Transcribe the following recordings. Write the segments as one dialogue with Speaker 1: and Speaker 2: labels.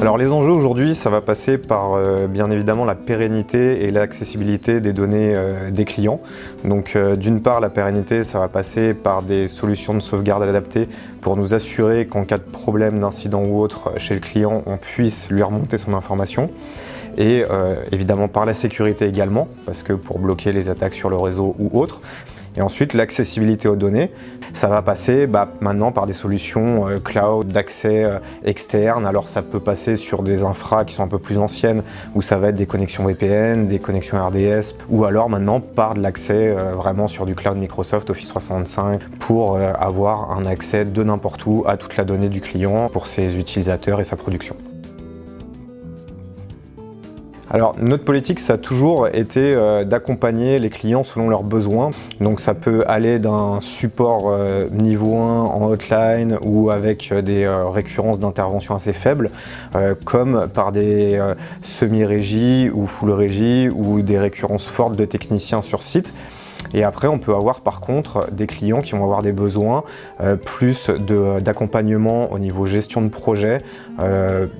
Speaker 1: Alors les enjeux aujourd'hui, ça va passer par bien évidemment la pérennité et l'accessibilité des données des clients. Donc d'une part, la pérennité, ça va passer par des solutions de sauvegarde adaptées pour nous assurer qu'en cas de problème, d'incident ou autre chez le client, on puisse lui remonter son information. Et évidemment par la sécurité également, parce que pour bloquer les attaques sur le réseau ou autre. Et ensuite, l'accessibilité aux données, ça va passer maintenant par des solutions cloud d'accès externe. Alors ça peut passer sur des infras qui sont un peu plus anciennes, où ça va être des connexions VPN, des connexions RDS, ou alors maintenant par de l'accès vraiment sur du cloud Microsoft Office 365 pour avoir un accès de n'importe où à toute la donnée du client pour ses utilisateurs et sa production. Alors notre politique, ça a toujours été d'accompagner les clients selon leurs besoins. Donc ça peut aller d'un support niveau 1 en hotline ou avec des récurrences d'intervention assez faibles, comme par des semi-régies ou full régie ou des récurrences fortes de techniciens sur site. Et après, on peut avoir par contre des clients qui vont avoir des besoins plus d'accompagnement au niveau gestion de projet,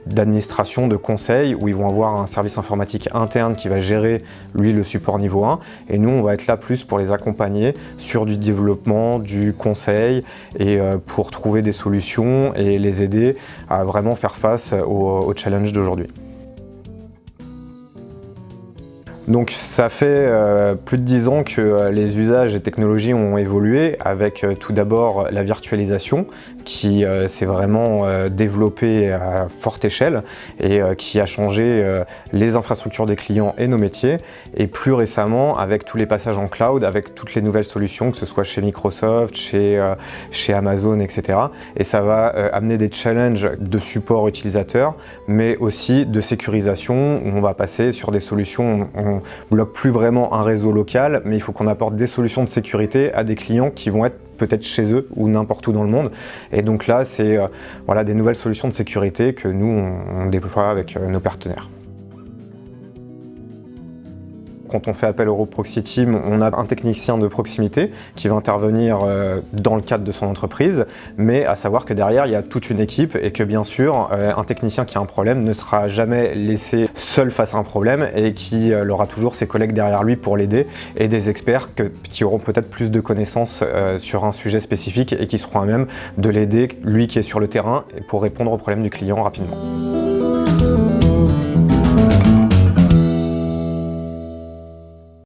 Speaker 1: d'administration, de conseil, où ils vont avoir un service informatique interne qui va gérer lui le support niveau 1. Et nous, on va être là plus pour les accompagner sur du développement, du conseil et pour trouver des solutions et les aider à vraiment faire face aux challenges d'aujourd'hui. Donc ça fait plus de 10 ans que les usages et technologies ont évolué avec tout d'abord la virtualisation qui s'est vraiment développée à forte échelle et qui a changé les infrastructures des clients et nos métiers, et plus récemment avec tous les passages en cloud, avec toutes les nouvelles solutions, que ce soit chez Microsoft, chez Amazon, etc. Et ça va amener des challenges de support utilisateur, mais aussi de sécurisation, où on va passer sur des solutions. On bloque plus vraiment un réseau local, mais il faut qu'on apporte des solutions de sécurité à des clients qui vont être peut-être chez eux ou n'importe où dans le monde. Et donc là, c'est voilà, des nouvelles solutions de sécurité que nous, on déploie avec nos partenaires. Quand on fait appel au Proxy Team, on a un technicien de proximité qui va intervenir dans le cadre de son entreprise, mais à savoir que derrière, il y a toute une équipe et que bien sûr, un technicien qui a un problème ne sera jamais laissé seul face à un problème et qui aura toujours ses collègues derrière lui pour l'aider, et des experts qui auront peut-être plus de connaissances sur un sujet spécifique et qui seront à même de l'aider, lui qui est sur le terrain, pour répondre aux problèmes du client rapidement.